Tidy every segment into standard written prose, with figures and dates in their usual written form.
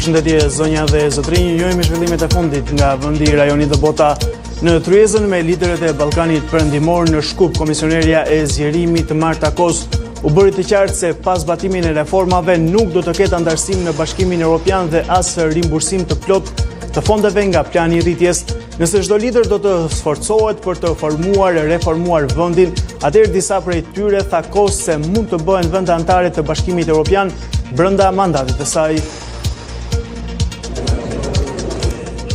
Përshëndetje zonja dhe zotrinj, njohim zhvillimet e fundit nga vendi i rajonit Dëbota në Tryezën me liderët e Ballkanit Perëndimor në Shkup. Komisionerja e zgjerimit Marta Kos u bëri të qartë se pas batimin e reformave nuk do të ketë andarësim në Bashkimin Evropian dhe as rimbursim të plot të fondeve nga plani i rritjes. Nëse çdo lider do të sforcohet për të reformuar vendin, atëherë disa prej tyre tha Kos se mund të bëhen vende anëtare të Bashkimit Evropian brenda mandatit të saj.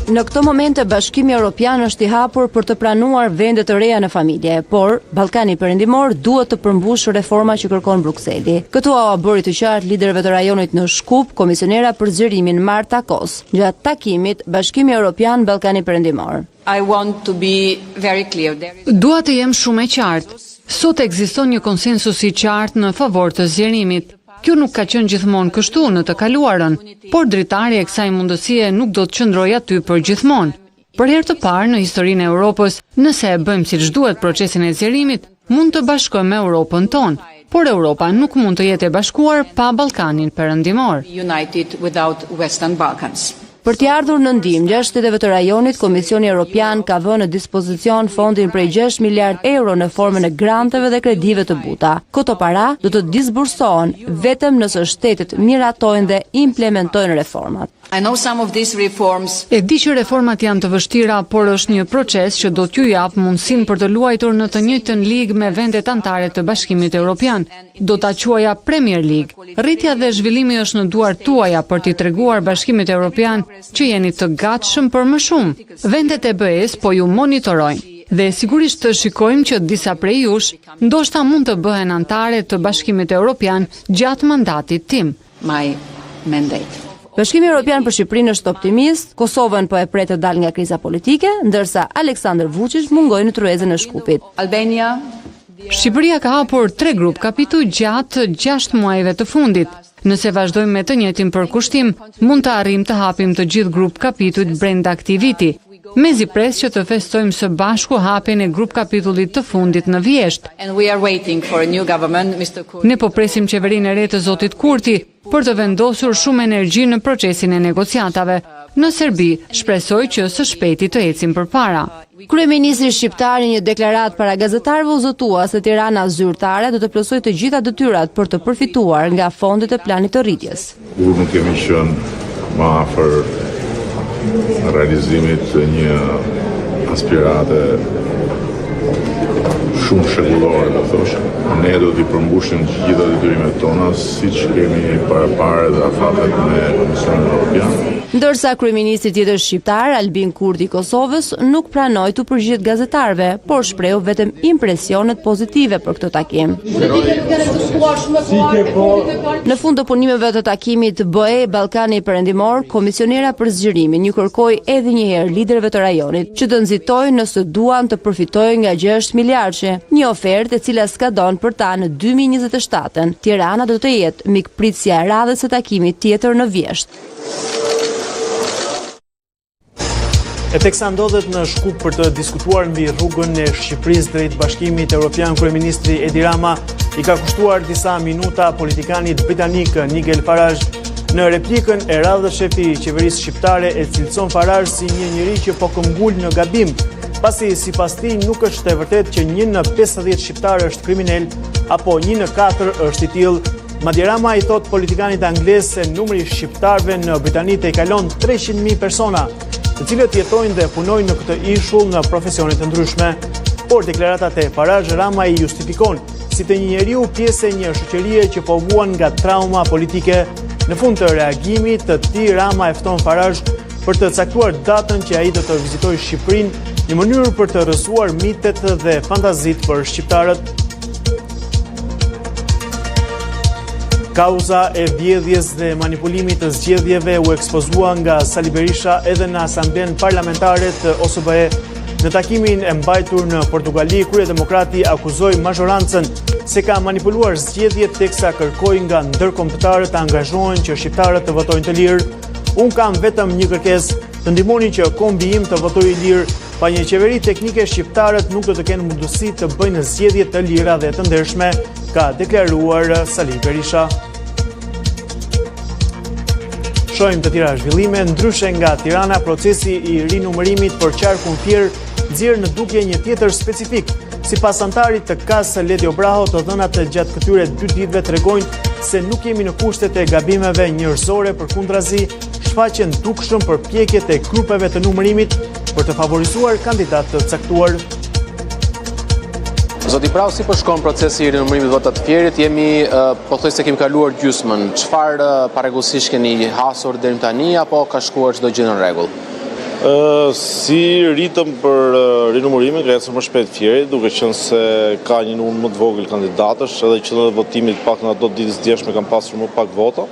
Në këtë moment Bashkimi Evropian është i hapur për të pranuar vende të reja në familje, por Ballkani Perëndimor duhet të përmbushë reforma që kërkon Brukseli. Këtu u bëri të qartë liderëve të rajonit në Shkup, komisionera për zgjerimin Marta Kos, gjatë takimit Bashkimi Evropian Ballkani Perëndimor. Dua të jem shumë e qartë. Sot ekziston një konsensus i qartë në favor të zgjerimit. Kjo nuk ka qenë gjithmonë kështu në të kaluarën, por dritari e kësaj mundësie nuk do të qëndrojë aty për gjithmonë. Për herë të parë në historinë e Europës, nëse e bëjmë siç duhet procesin e zgjerimit, mund të bashkojmë me Europën tonë, por Europa nuk mund të jetë e bashkuar pa Ballkanin Perëndimor. Për t'i ardhur në ndihmë 6 shteteve të rajonit, Komisioni Evropian ka vënë në dispozicion fondin prej 6 miliard euro në formën e granteve dhe kredive të buta. Këto para do të disbursohen vetëm nëse shtetet miratojnë dhe implementojnë reformat. E di që reformat janë të vështira, por është një proces që do t'ju jap mundësinë për të luajtur në të njëjtën ligë me vendet anëtare të Bashkimit Evropian. Do ta quaja Premier League. Rritja dhe zhvillimi është në duart tuaja për t'i treguar Bashkimit Evropian që jeni të gatshëm për më shumë. Vendet e BE-s po ju monitorojnë. Dhe sigurisht të shikojmë që disa prej jush ndoshta mund të bëhen anëtare të Bashkimit Evropian gjatë mandatit tim. Bashkimi Evropian për Shqipërinë është optimist, Kosovën po e pret të dalë nga kriza politike, ndërsa Aleksandar Vučić mungoi në Tryezën e Shkupit. Shqipëria ka hapur 3 grup kapituj gjatë 6 muajve të fundit. Nëse vazhdojmë me të njëjtin përkushtim, mund të arrijmë të hapim të gjithë grup kapitujt brenda këtij viti. Mezi pres që të festojmë së bashku hapjen e grup kapitullit të fundit në Vjesht. Ne po presim qeverinë e re të zotit Kurti për të vendosur shumë energji në procesin e negociatave. Në Serbi, shpresoj që së shpejti të ecim përpara. Kryeministri shqiptar në një deklaratë para gazetarëve u zotua se Tirana zyrtare do të plotësojë të gjitha detyrat për të përfituar nga fondet e planit të rritjes. Nuk kemi qenë më afër realizimit të një aspirate shumë shekullore, do thosh. Ne do t'i përmbushim të gjitha detyrimet tona, siç kemi parë dhe afatet me Komisionin Evropian. Ndërsa kryeministri tjetër shqiptar, Albin Kurti i Kosovës, nuk pranoi të përgjigjet gazetarëve, por shprehu vetëm impresionet pozitive për këtë takim. Në fund të punimeve të takimit BE Ballkani Perëndimor, komisionera për zgjerimin ju kërkoi edhe një herë liderëve të rajonit që të nxitojnë nëse duan të përfitojnë nga 6 miliardë, një ofertë e cila skadon për ta në 2027. Tirana do të jetë mikpritësia e radhës së takimit tjetër në Vjesht. E teksa ndodhet në Shkup për të diskutuar mbi rrugën e Shqipërisë drejt Bashkimit Evropian, kryeministri Edi Rama i ka kushtuar disa minuta politikanit britanik Nigel Farage. Në replikën e radhës, shefi i qeverisë shqiptare e cilëson Farage si një njeri që po këmbgul në gabim, pasi sipas tij nuk është e vërtetë që 1 në 50 shqiptarë është kriminal apo 1 në 4 është i tillë. Madje Rama i thot politikanit anglez se numri i shqiptarëve në Britani i kalon 300.000 persona, të cilët jetojnë dhe punojnë në këtë ishull në profesione të ndryshme. Por deklaratat e Farage, Rama i justifikon si të një njeriu pjesë e një shoqërie që po vuan nga trauma politike. Në fund të reagimit të tij, Rama e fton Farage për të caktuar datën që ai do të vizitojë Shqipërinë, një mënyrë për të rrësuar mitet dhe fantazit për shqiptarët. Kauza e vjedhjes dhe manipulimit të zgjedhjeve u ekspozua nga Sali Berisha edhe në Asamblen Parlamentare të OSBE. Në takimin e mbajtur në Portugali, kryedemokrati akuzoi mazhorancën se ka manipuluar zgjedhjet teksa kërkoi nga ndërkombëtarët të angazhohen që shqiptarët të votojnë të lirë. Unë kam vetëm një kërkesë, të ndihmoni që kombi im të votojë lirë. Pa një qeveri teknike, shqiptarët nuk do të kenë mundësi të bëjnë zgjedhje të lira dhe të ndershme, ka deklaruar Sali Berisha. shohim të tjera zhvillime. Ndryshe nga Tirana, procesi i rinumërimit për qarkun Fier nxjerr në dukje një tjetër specifik. Sipas antarit të KAS Ledi Obraho, të dhënat gjatë këtyre 2 ditëve tregojnë se nuk jemi në kushtet e gabimeve njerëzore, përkundrazi shfaqen dukshëm përpjekjet e grupeve të numërimit për të favorizuar kandidat të caktuar. Zoti Brau, si po shkon procesi i rinumërimit votat të Fierit? Jemi pothuajse kemi kaluar gjysmën. Çfarë parregullsisht keni hasur deri tani apo ka shkuar çdo gjë në rregull? Si ritëm për rinumërimin ka ecur më shpejt Fieri, duke qenë se ka një numër më të vogël kandidatësh, edhe qendrat e votimit pak në ato ditës djeshme kanë pasur më pak vota.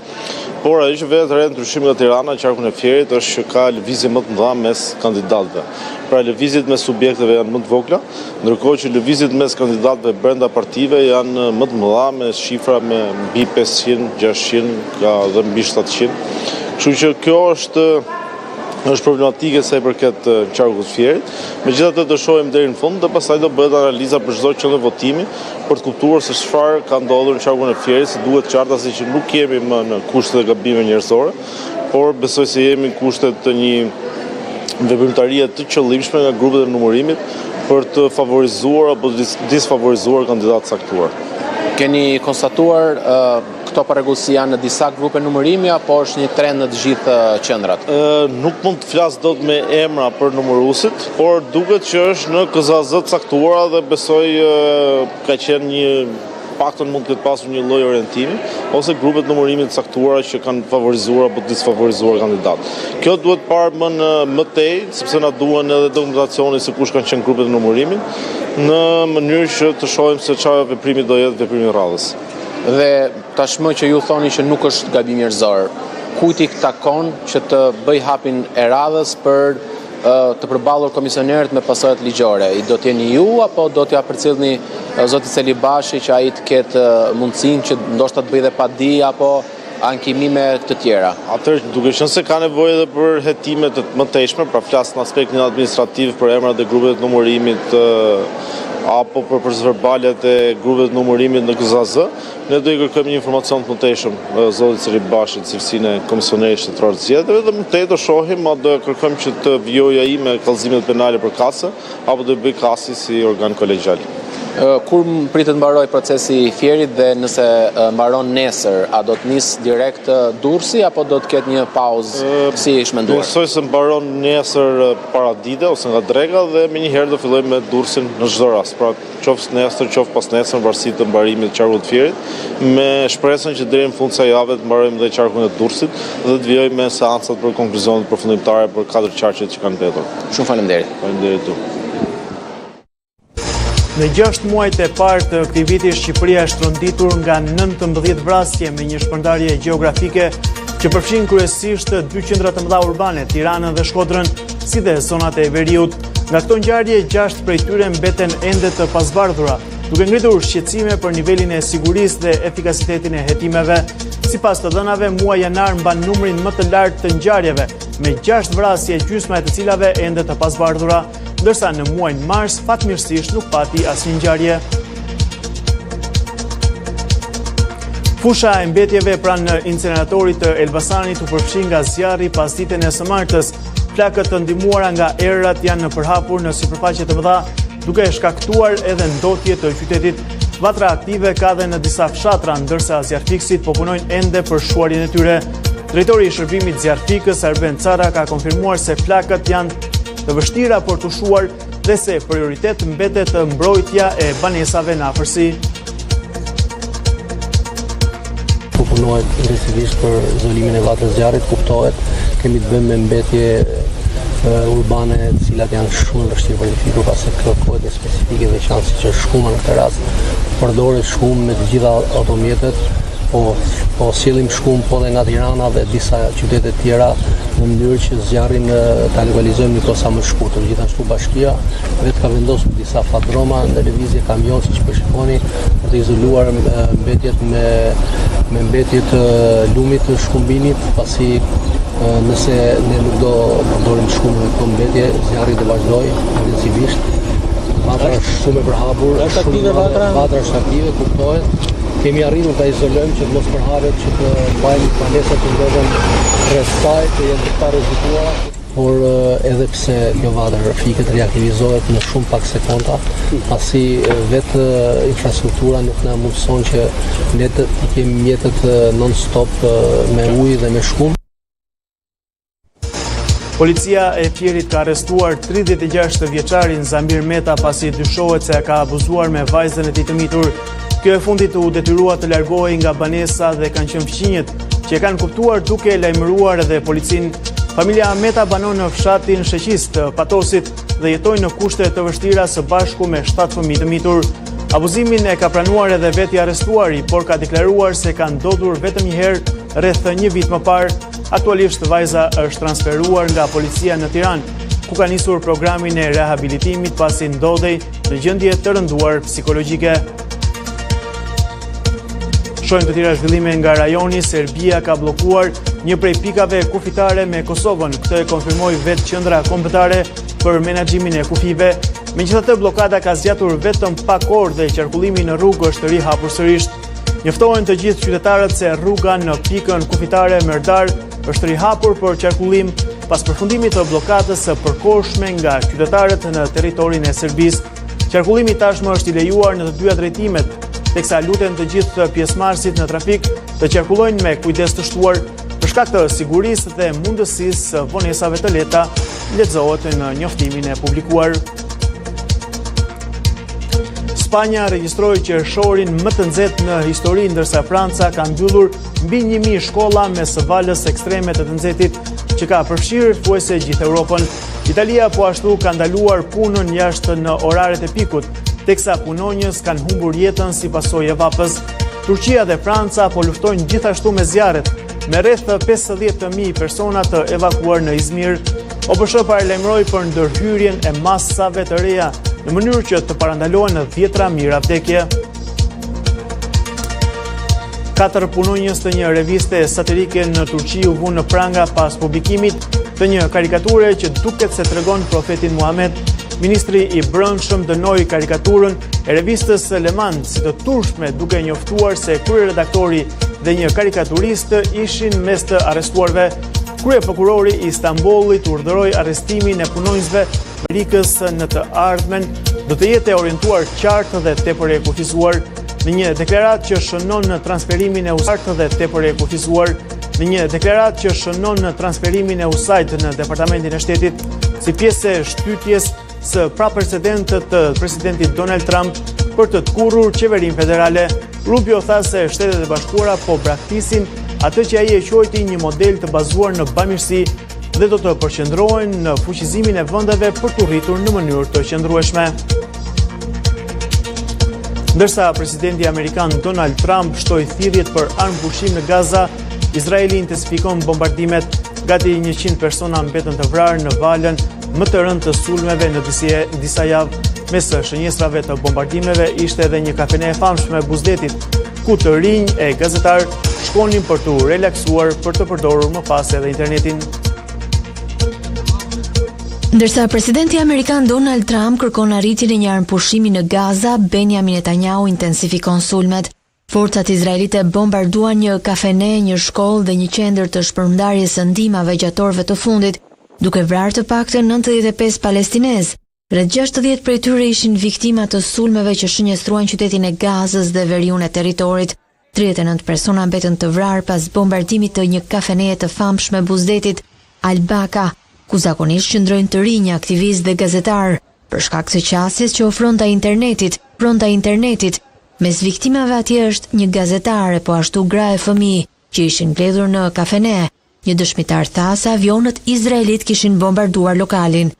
Por ajo që vetë rend ndryshim nga Tirana, qarkun e Fierit, është që ka lëvizje më të mëdha mes kandidatëve. Pra lëvizjet mes subjekteve janë më të vogla, ndërkohë që lëvizjet mes kandidatëve brenda partive janë më të mëdha, me shifra me mbi 500, 600, ka dhe mbi 700. Kështu që kjo është problematike sa i përket qarkut Fierit. Megjithatë do shohim deri në fund dhe pastaj do bëhet analiza për çdo qendër votimi për të kuptuar se çfarë ka ndodhur në qarkun e Fierit, se duhet qartasi që nuk jemi më në kushtet e gabimeve njerëzore, por besoj se jemi në kushtet të një veprimtarie të qëllimshme nga grupet e numërimit për të favorizuar apo disfavorizuar kandidatë caktuar. Keni konstatuar këto parregullsi janë në disa grupe numërimi apo është një trend në të gjithë qendrat? Nuk mund të flas dot me emra për numëruesit, por duket që është në KZZ caktuara dhe besoj ka qenë një paktën mund të ketë pasur një lloj orientimi ose grupet numërimit caktuara që kanë favorizuar apo disfavorizuar kandidat. Kjo duhet parë më tej, sepse na duhen edhe dokumentacioni se kush kanë qenë grupet e numërimit, në mënyrë që të shohim se çfarë veprimi do jetë veprimi i radhës. Dhe tashmë që ju thoni që nuk është gabim njerëzor, kujt i takon që të bëj hapin e radhës për të përballur komisionerët me pasojat ligjore? I do t'jeni ju apo do t'ja përcjellni zoti Celibashi që ai të ketë mundësinë që ndoshta të bëjë dhe pa di apo ankimime të tjera? Atëherë, duke qenë se ka nevojë edhe për hetime të mëtejshme, pra flas në aspektin administrativ për emrat e grupeve të numërimit apo për procesverbalet e grupeve të numërimit në KZZ, ne do i kërkojmë një informacion të mëtejshëm zotit Celibashit, cilësinë e komisionerit shtetëror të zgjedhjeve, dhe më tej do shohim a do kërkojmë që të vijojë ai me kallëzimet penale për KAS apo do i bëj KAS si organ kolegjial. Kur pritet të mbaroj procesi i Fierit dhe nëse mbaron nesër, a do të nis direkt Durrësi apo do të ketë një pauzë si është menduar? Besoj se mbaron nesër paradite ose nga drega dhe menjëherë do fillojmë me Durrësin në çdo rast. Pra qoftë nesër, qoftë pas nesër, varësi të mbarimit të qarkut të Fierit, me shpresën që deri në fund kësaj jave të mbarojmë dhe qarkun e Durrësit dhe të vijojmë me seancat për konkluzionet përfundimtare për 4 qarqet që kanë mbetur. Shumë faleminderit. Faleminderit ju. Në 6 muajt e parë të këtij viti, Shqipëria është tronditur nga 19 vrasje me një shpërndarje gjeografike që përfshin kryesisht 2 qendra të mëdha urbane, Tiranën dhe Shkodrën, si dhe zonat e veriut. Nga këto ngjarje, 6 prej tyre mbeten ende të pasbardhura, duke ngritur shqetësime për nivelin e sigurisë dhe efikasitetin e hetimeve. Sipas të dhënave, muaji janar mban numrin më të lartë të ngjarjeve, me 6 vrasje, gjysma e të cilave ende të pasbardhura, ndërsa në muajin mars fatmirësisht nuk pati asnjë ngjarje. Fusha e mbetjeve pranë inceneratorit të Elbasanit u përfshi nga zjarri pas ditën e së martës. Flakët të ndihmuara nga errat janë në përhapur në sipërfaqe të mëdha, duke shkaktuar edhe ndotje të qytetit. Vatra aktive ka dhe në disa fshatra, ndërsa zjarfikësit po punojnë ende për shuarjen e tyre. Drejtori i shërbimit zjarfikës, Arben Cara, ka konfirmuar se flakët janë të vështira për të shuar dhe se prioritet mbetet mbrojtja e banesave në afërsi. Po punohet intensivisht për izolimin e vatrës zjarrit, kuptohet, kemi të bëjmë me mbetje urbane, të cilat janë shumë vështirë verifiku, pasi kërkohet një specifike dhe qanë si që shkuma në këtë rast, përdoret shumë me të gjitha automjetet, po sillim shkum po dhe nga Tirana dhe disa qytete tjera në mënyrë që zjarrin ta lokalizojmë një kohë sa më shkurtër. Gjithashtu bashkia vetë ka vendosur disa fatdroma në lëvizje kamion, siç po shikoni, për të izoluar mbetjet me mbetjet lumit të shkumbinit, pasi nëse ne nuk do përdorim shkumë në këto mbetje, zjarri do vazhdojë intensivisht Vatra është shumë e përhapur, vatra është aktive, kuptohet. Kemi arritur ta izolojmë që të mos përhapet, që të mbajmë banesat të ndodhen rreth saj, të jenë të parezituara, por edhe pse kjo vatër fiket reaktivizohet në shumë pak sekonda, pasi vetë infrastruktura nuk na mundson që ne të kemi mjetet non-stop me ujë dhe me shkum. Policia e Fierit ka arrestuar 36 vjeçarin Zamir Meta pasi dyshohet se ka abuzuar me vajzën e tij të mitur. Kjo e fundit u detyrua të largohej nga banesa dhe kanë qenë fqinjet që e kanë kuptuar duke lajmëruar edhe policin. Familja Meta banon në fshatin Sheqis të Patosit dhe jetojnë në kushte të vështira së bashku me 7 fëmijë të mitur. Abuzimin e ka pranuar edhe veti arrestuari, por ka deklaruar se ka ndodhur vetëm një herë rreth një vit më parë. Aktualisht vajza është transferuar nga policia në Tiranë, ku ka nisur programin e rehabilitimit pasi ndodhej në gjendje të rënduar psikologjike. Shohim të tjera zhvillime nga rajoni. Serbia ka bllokuar një prej pikave kufitare me Kosovën. Këtë e konfirmoi vetë qendra kombëtare për menaxhimin e kufive. Megjithatë, bllokada ka zgjatur vetëm pak orë dhe qarkullimi në rrugë është rihapur sërish. Njoftohen të gjithë qytetarët se rruga në pikën kufitare Merdar është rihapur për qarkullim pas përfundimit të bllokadës së përkohshme nga qytetarët në territorin e Serbisë. Qarkullimi tashmë është i lejuar në të dyja drejtimet, teksa luten të gjithë pjesëmarrësit në trafik të qarkullojnë me kujdes të shtuar për shkak të sigurisë dhe mundësisë vonesave të lehta, lexohet në njoftimin e publikuar. Spanja regjistroi qershorin më të nxehtë në histori, ndërsa Franca ka mbyllur mbi 1000 shkolla me së valës ekstreme të nxehtit që ka përfshirë thuajse gjithë Europën. Italia po ashtu ka ndaluar punën jashtë në oraret e pikut, teksa punonjës kanë humbur jetën si pasojë e vapës. Turqia dhe Franca po luftojnë gjithashtu me zjarret, me rreth 50.000 persona të evakuar në Izmir. OBSH paralajmëroi për ndërhyrjen e masave të reja në mënyrë që të parandalohen 10 mijëra vdekje. 4 punonjës të një reviste satirike në Turqi u vunë në pranga pas publikimit të një karikature që duket se tregon profetin Muhammed. Ministri i Brendshëm dënoi karikaturën e revistës Leman si të turpshme, duke njoftuar se kryeredaktori dhe një karikaturist ishin mes të arrestuarve. Kryeprokurori i Istanbullit urdhëroi arrestimin e punonjësve Amerikës në të ardhmen, do të jetë orientuar qartë dhe tepër e kufizuar. Në një deklaratë që shënon në transferimin e USAID dhe tepër e kufizuar, në një deklaratë që shënon në transferimin e USAID në Departamentin e Shtetit si pjesë e shtytjes së praprecedentët të presidentit Donald Trump për të tkurrur qeverinë federale. Rubio tha se Shtetet e Bashkuara po braktisin atë që ai e quajti një model të bazuar në bamirësi dhe do të përqendrohen në fuqizimin e vendeve për të rritur në mënyrë të qëndrueshme. Ndërsa presidenti amerikan Donald Trump shtoi thirrjet për armëpushim në Gaza, Izraeli intensifikon bombardimet. Gati 100 persona mbetën të vrarë në valën më të rëndë të sulmeve në disa javë. Mes shënjestrave të bombardimeve ishte edhe një kafene e famshme e Buzdetit, ku të rinj e gazetar shkonin për të relaksuar për të përdorur më pas edhe internetin. Ndërsa presidenti amerikan Donald Trump kërkon arritjen e një armëpushimi në Gaza, Benjamin Netanyahu intensifikon sulmet. Forcat izraelite bombarduan një kafene, një shkollë dhe një qendër të shpërndarjes së ndihmave gjatë orëve të fundit, duke vrarë të paktën 95 palestinezë. Rreth 60 prej tyre ishin viktima të sulmeve që shënjestruan qytetin e Gazës dhe veriun e territorit. 39 persona mbetën të vrarë pas bombardimit të një kafeneje të famshme Buzdetit, Al-Baka, ku zakonisht qëndrojnë të rinj aktivistë dhe gazetarë, për shkak të qasjes që ofron pronta internetit. Mes viktimave atje është një gazetare, po ashtu gra e fëmijë që ishin mbledhur në kafene. Një dëshmitar tha se avionët izraelit kishin bombarduar lokalin.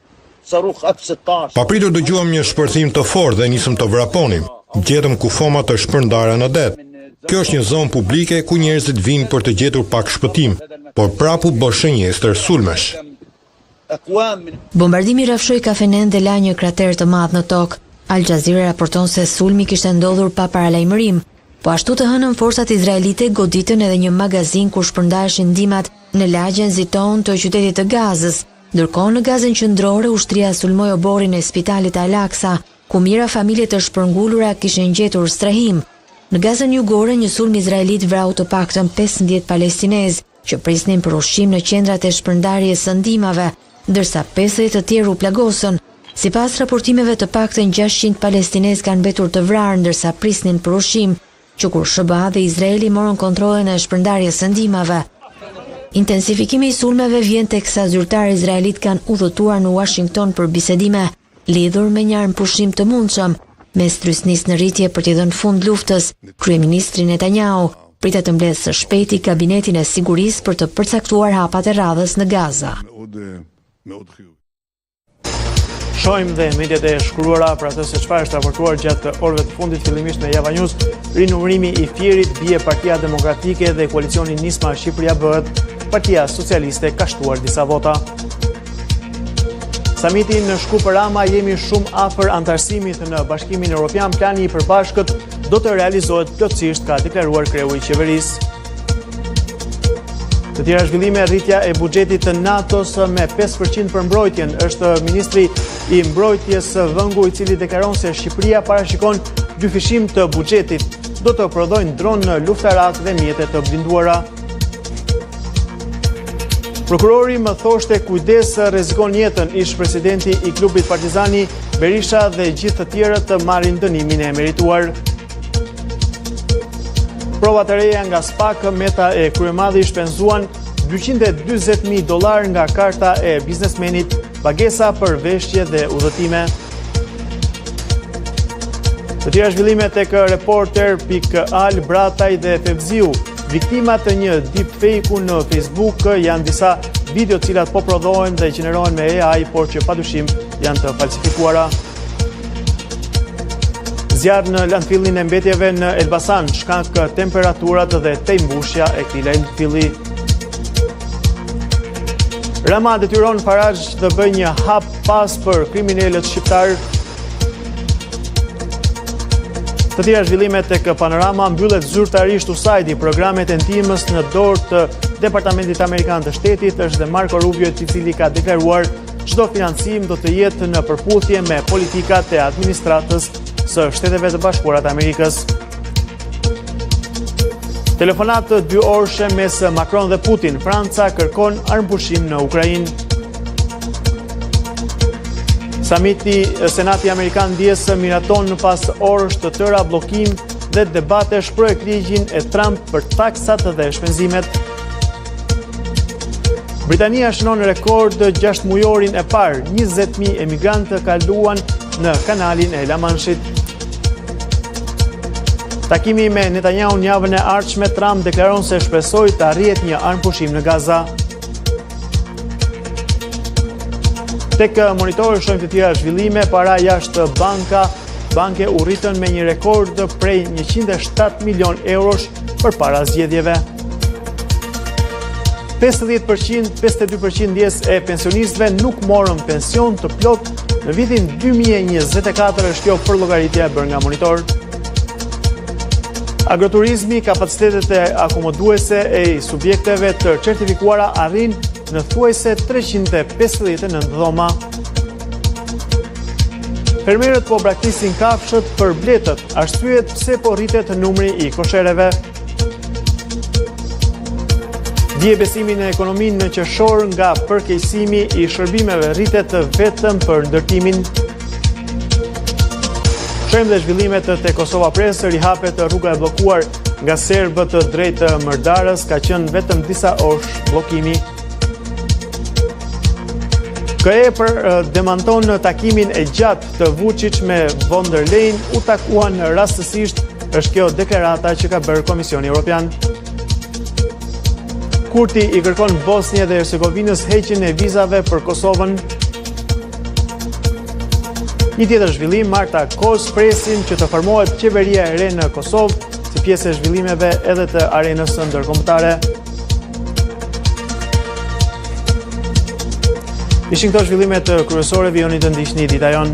Papritur dëgjuam një shpërthim të fortë dhe nisëm të vraponim. Gjetëm kufoma të shpërndara në det. Kjo është një zonë publike ku njerëzit vinë për të gjetur pak shpëtim, por prapu bë shënjestër sulmesh. Bombardimi rrafshoi kafenen dhe la një krater të madh në tokë. Al Jazeera raporton se sulmi kishte ndodhur pa paralajmërim, po ashtu të hënën forcat izraelite goditën edhe një magazin ku shpërndaheshin ndihmat në lagjen Ziton të qytetit të Gazës. Ndërkohë në Gazën qendrore ushtria sulmoi oborrin e spitalit Al-Aqsa, ku mira familje të shpërngulura kishin gjetur strehim. Në Gazën jugore, një sulm izraelit vrau të paktën 15 palestinez që prisnin për ushqim në qendrat e shpërndarjes së ndihmave, ndërsa 50 të tjerë u plagosën. Sipas raportimeve, të paktën 600 palestinez kanë mbetur të vrarë ndërsa prisnin për ushqim, që kur SBA dhe Izraeli morën kontrollin e shpërndarjes së ndihmave. Intensifikimi i sulmeve vjen teksa zyrtarë izraelit kanë udhëtuar në Washington për bisedime lidhur me një armpushim të mundshëm, me strysnisë në rritje për t'i dhënë fund luftës. Kryeministri Netanyahu pritet të mbledhë së shpejti kabinetin e sigurisë për të përcaktuar hapat e radhës në Gaza. Shohim dhe mediat e shkruara për atë se çfarë është raportuar gjatë orëve të fundit, fillimisht në Java News. Rinumërimi i Fierit, bie Partia Demokratike dhe koalicioni Nisma Shqipëria bëhet. Partia Socialiste ka shtuar disa vota. Samiti në Shkup-Rama, jemi shumë afër antarësimit në Bashkimin Evropian. Plani i përbashkët do të realizohet plotësisht, ka deklaruar kreu i qeverisë. Të tjera zhvillime, rritja e buxhetit të NATO-s me 5% për mbrojtjen, është ministri i mbrojtjes Vëngu, i cili deklaron se Shqipëria parashikon dyfishim të buxhetit. Do të prodhojnë dronë luftarak dhe mjete të blinduara. Prokurori më thoshte kujdes, rrezikon jetën, ish presidenti i klubit Partizani, Berisha dhe gjithë të tjerët të marrin dënimin e merituar. Provat e reja nga SPAK, Meta e kryemadhi shpenzuan $240.000 nga karta e biznesmenit, pagesa për veshje dhe udhëtime. Të tjera zhvillime tek Reporter.al, Brataj dhe Fevziu. Viktimat të një deepfake-u në Facebook janë disa video cilat po prodhohen dhe gjenerohen me AI, por që padyshim janë të falsifikuara. Zjarr në landfillin e mbetjeve në Elbasan, shkak temperaturat dhe tejmbushja e këtij landfilli. Rama detyron Farage të bëjë një hap pas për kriminalët shqiptar. Të tjera zhvillimet tek Panorama, mbyllet zyrtarisht USAID, programet e ndihmës në dorë të Departamentit Amerikan të Shtetit, është dhe Marco Rubio, i cili ka deklaruar çdo financim do të jetë në përputhje me politikat e administratës së Shteteve të Bashkuara të Amerikës. Telefonat 2 orëshe mes Macron dhe Putin, Franca kërkon armpushim në Ukrainë. Samiti Senati Amerikan dies miraton në pas orësh të tëra bllokim dhe debatesh projektligjin e Trump për taksat dhe shpenzimet. Britania shënon rekord 6 mujorin e parë, 20.000 emigrantë kaluan në kanalin e La Manshit. Takimi me Netanyahu në javën e ardhshme, Trump deklaron se shpresoi të arrihet një armpushim në Gaza. Tek Monitor shohim të tjera zhvillime, para jashtë banke u rritën me një rekord prej 107 milion eurosh për para zgjedhjeve. 52% ndjes e pensionistëve nuk morën pension të plot në vitin 2024, është kjo përllogëritja e bërë nga Monitor. Agroturizmi, kapacitetet e akomoduese e subjekteve të certifikuara arrin në thuajse 359 dhoma. Fermerët po braktisin kafshët për bletët, arsyet pse po rritet numri i koshereve. Dje besimin e ekonominë në qershor nga përkeqësimi i shërbimeve rritet vetëm për ndërtimin. Shohim dhe zhvillimet te Kosova Press, rihapet rruga e bllokuar nga serbët drejt Mërdarës, ka qenë vetëm disa orësh bllokimi. KE demanton takimin e gjatë të Vučić me von der Leyen, u takuan rastësisht, është kjo deklarata që ka bërë Komisioni Evropian. Kurti i kërkon Bosnjë dhe Hercegovinës heqjen e vizave për Kosovën. Një tjetër zhvillim, Marta Kos presin që të formohet qeveria e re në Kosovë, si pjesë e zhvillimeve edhe të arenës ndërkombëtare. Ishin këto zhvillimet kryesore, vijoni të ndiqni dita jon.